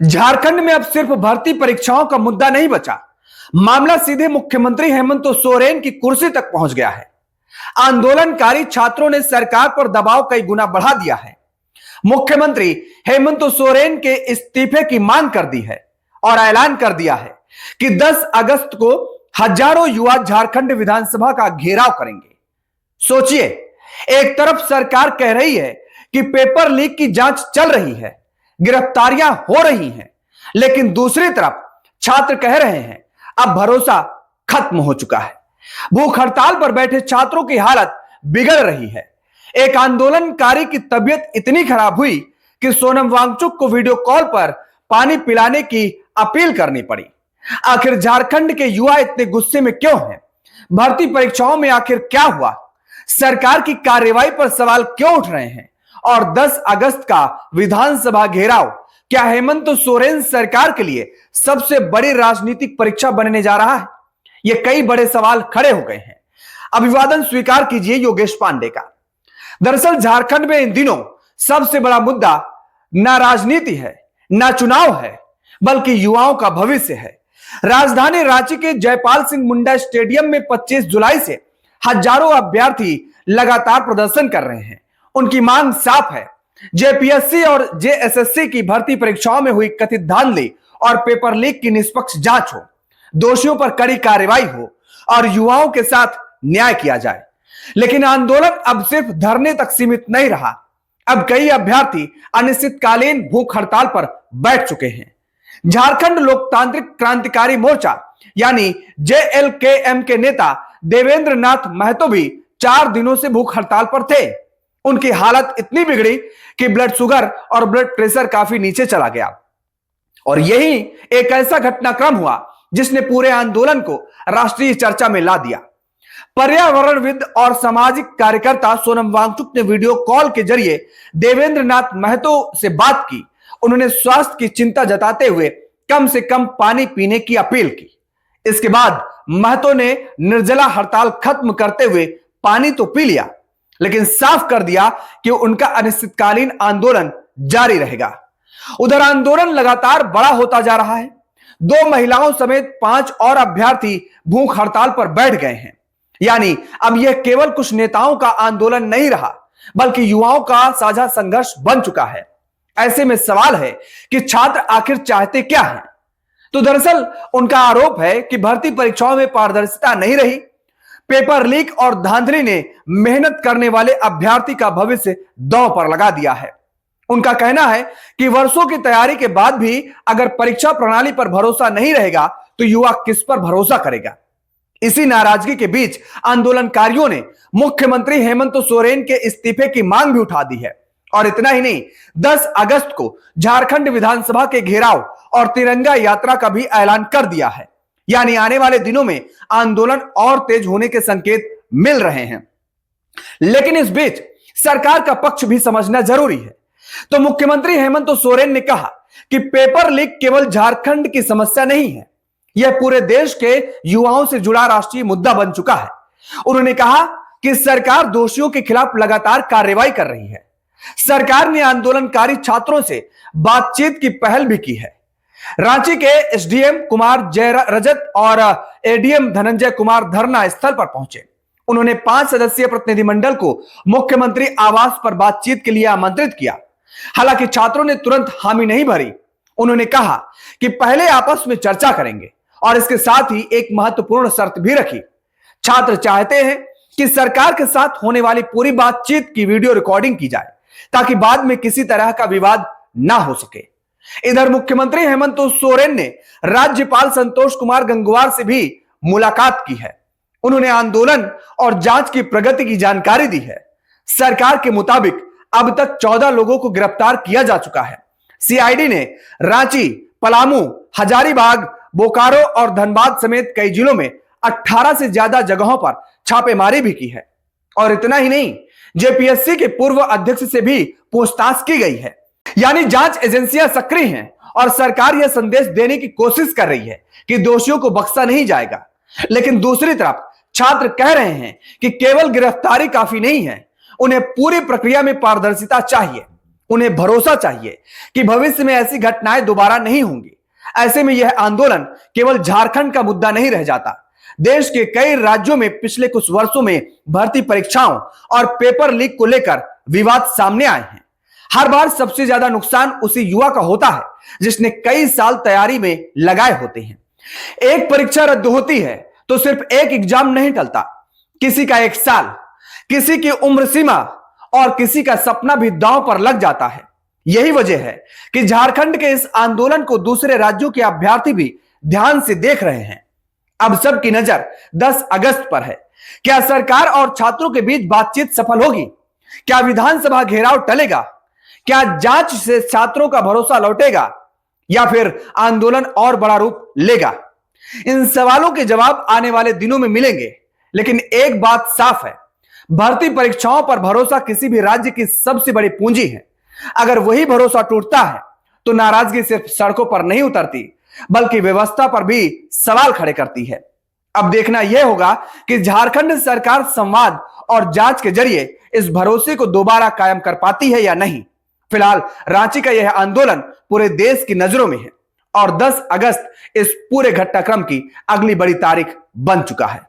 झारखंड में अब सिर्फ भर्ती परीक्षाओं का मुद्दा नहीं बचा, मामला सीधे मुख्यमंत्री हेमंत सोरेन की कुर्सी तक पहुंच गया है। आंदोलनकारी छात्रों ने सरकार पर दबाव कई गुना बढ़ा दिया है। मुख्यमंत्री हेमंत सोरेन के इस्तीफे की मांग कर दी है और ऐलान कर दिया है कि 10 अगस्त को हजारों युवा झारखंड विधानसभा का घेराव करेंगे। सोचिए, एक तरफ सरकार कह रही है कि पेपर लीक की जांच चल रही है, गिरफ्तारियां हो रही हैं, लेकिन दूसरी तरफ छात्र कह रहे हैं अब भरोसा खत्म हो चुका है। भूख हड़ताल पर बैठे छात्रों की हालत बिगड़ रही है। एक आंदोलनकारी की तबीयत इतनी खराब हुई कि सोनम वांगचुक को वीडियो कॉल पर पानी पिलाने की अपील करनी पड़ी। आखिर झारखंड के युवा इतने गुस्से में क्यों हैं? भर्ती परीक्षाओं में आखिर क्या हुआ? सरकार की कार्रवाई पर सवाल क्यों उठ रहे हैं? और 10 अगस्त का विधानसभा घेराव क्या हेमंत सोरेन सरकार के लिए सबसे बड़ी राजनीतिक परीक्षा बनने जा रहा है? ये कई बड़े सवाल खड़े हो गए हैं। अभिवादन स्वीकार कीजिए योगेश पांडे का। दरअसल झारखंड में इन दिनों सबसे बड़ा मुद्दा ना राजनीति है, ना चुनाव है, बल्कि युवाओं का भविष्य है। राजधानी रांची के जयपाल सिंह मुंडा स्टेडियम में 25 जुलाई से हजारों अभ्यर्थी लगातार प्रदर्शन कर रहे हैं। उनकी मांग साफ है, जेपीएससी और जेएसएससी की भर्ती परीक्षाओं में हुई कथित धांधली और पेपर लीक की निष्पक्ष जांच हो, दोषियों पर कड़ी कार्रवाई हो और युवाओं के साथ न्याय किया जाए। लेकिन आंदोलन अब सिर्फ धरने तक सीमित नहीं रहा। अब कई अभ्यर्थी अनिश्चितकालीन भूख हड़ताल पर बैठ चुके हैं। झारखंड लोकतांत्रिक क्रांतिकारी मोर्चा यानी जेएलकेएम के नेता देवेंद्र नाथ महतो भी 4 दिनों से भूख हड़ताल पर थे। उनकी हालत इतनी बिगड़ी कि ब्लड शुगर और ब्लड प्रेशर काफी नीचे चला गया। और यही एक ऐसा घटनाक्रम हुआ जिसने पूरे आंदोलन को राष्ट्रीय चर्चा में ला दिया। पर्यावरणविद और सामाजिक कार्यकर्ता सोनम वांगचुक ने वीडियो कॉल के जरिए देवेंद्र नाथ महतो से बात की। उन्होंने स्वास्थ्य की चिंता जताते हुए कम से कम पानी पीने की अपील की। इसके बाद महतो ने निर्जला हड़ताल खत्म करते हुए पानी तो पी लिया, लेकिन साफ कर दिया कि उनका अनिश्चितकालीन आंदोलन जारी रहेगा। उधर आंदोलन लगातार बड़ा होता जा रहा है। 2 महिलाओं समेत 5 और अभ्यर्थी भूख हड़ताल पर बैठ गए हैं। यानी अब यह केवल कुछ नेताओं का आंदोलन नहीं रहा, बल्कि युवाओं का साझा संघर्ष बन चुका है। ऐसे में सवाल है कि छात्र आखिर चाहते क्या हैं? तो दरअसल उनका आरोप है कि भर्ती परीक्षाओं में पारदर्शिता नहीं रही। पेपर लीक और धांधली ने मेहनत करने वाले अभ्यर्थी का भविष्य दांव पर लगा दिया है। उनका कहना है कि वर्षों की तैयारी के बाद भी अगर परीक्षा प्रणाली पर भरोसा नहीं रहेगा तो युवा किस पर भरोसा करेगा? इसी नाराजगी के बीच आंदोलनकारियों ने मुख्यमंत्री हेमंत सोरेन के इस्तीफे की मांग भी उठा दी है। और इतना ही नहीं, 10 अगस्त को झारखंड विधानसभा के घेराव और तिरंगा यात्रा का भी ऐलान कर दिया है। यानी आने वाले दिनों में आंदोलन और तेज होने के संकेत मिल रहे हैं। लेकिन इस बीच सरकार का पक्ष भी समझना जरूरी है। तो मुख्यमंत्री हेमंत सोरेन ने कहा कि पेपर लीक केवल झारखंड की समस्या नहीं है, यह पूरे देश के युवाओं से जुड़ा राष्ट्रीय मुद्दा बन चुका है। उन्होंने कहा कि सरकार दोषियों के खिलाफ लगातार कार्रवाई कर रही है। सरकार ने आंदोलनकारी छात्रों से बातचीत की पहल भी की है। रांची के एसडीएम कुमार जय रजत और एडीएम धनंजय कुमार धरना स्थल पर पहुंचे। उन्होंने 5 सदस्यीय प्रतिनिधिमंडल को मुख्यमंत्री आवास पर बातचीत के लिए आमंत्रित किया। हालांकि छात्रों ने तुरंत हामी नहीं भरी। उन्होंने कहा कि पहले आपस में चर्चा करेंगे और इसके साथ ही एक महत्वपूर्ण शर्त भी रखी। छात्र चाहते हैं कि सरकार के साथ होने वाली पूरी बातचीत की वीडियो रिकॉर्डिंग की जाए ताकि बाद में किसी तरह का विवाद ना हो सके। इधर मुख्यमंत्री हेमंत सोरेन ने राज्यपाल संतोष कुमार गंगवार से भी मुलाकात की है। उन्होंने आंदोलन और जांच की प्रगति की जानकारी दी है। सरकार के मुताबिक अब तक 14 लोगों को गिरफ्तार किया जा चुका है। सीआईडी ने रांची, पलामू, हजारीबाग, बोकारो और धनबाद समेत कई जिलों में 18 से ज्यादा जगहों पर छापेमारी भी की है। और इतना ही नहीं, जेपीएससी के पूर्व अध्यक्ष से भी पूछताछ की गई है। यानी जांच एजेंसियां सक्रिय हैं और सरकार यह संदेश देने की कोशिश कर रही है कि दोषियों को बख्शा नहीं जाएगा। लेकिन दूसरी तरफ छात्र कह रहे हैं कि केवल गिरफ्तारी काफी नहीं है, उन्हें पूरी प्रक्रिया में पारदर्शिता चाहिए। उन्हें भरोसा चाहिए कि भविष्य में ऐसी घटनाएं दोबारा नहीं होंगी। ऐसे में यह आंदोलन केवल झारखंड का मुद्दा नहीं रह जाता। देश के कई राज्यों में पिछले कुछ वर्षों में भर्ती परीक्षाओं और पेपर लीक को लेकर विवाद सामने आए हैं। हर बार सबसे ज्यादा नुकसान उसी युवा का होता है जिसने कई साल तैयारी में लगाए होते हैं। एक परीक्षा रद्द होती है तो सिर्फ एक एग्जाम नहीं टलता, किसी का 1 साल, किसी की उम्र सीमा और किसी का सपना भी दांव पर लग जाता है। यही वजह है कि झारखंड के इस आंदोलन को दूसरे राज्यों के अभ्यर्थी भी ध्यान से देख रहे हैं। अब सबकी नजर 10 अगस्त पर है। क्या सरकार और छात्रों के बीच बातचीत सफल होगी? क्या विधानसभा घेराव टलेगा? क्या जांच से छात्रों का भरोसा लौटेगा या फिर आंदोलन और बड़ा रूप लेगा? इन सवालों के जवाब आने वाले दिनों में मिलेंगे, लेकिन एक बात साफ है, भर्ती परीक्षाओं पर भरोसा किसी भी राज्य की सबसे बड़ी पूंजी है। अगर वही भरोसा टूटता है तो नाराजगी सिर्फ सड़कों पर नहीं उतरती, बल्कि व्यवस्था पर भी सवाल खड़े करती है। अब देखना यह होगा कि झारखंड सरकार संवाद और जांच के जरिए इस भरोसे को दोबारा कायम कर पाती है या नहीं। फिलहाल रांची का यह आंदोलन पूरे देश की नजरों में है और 10 अगस्त इस पूरे घटनाक्रम की अगली बड़ी तारीख बन चुका है।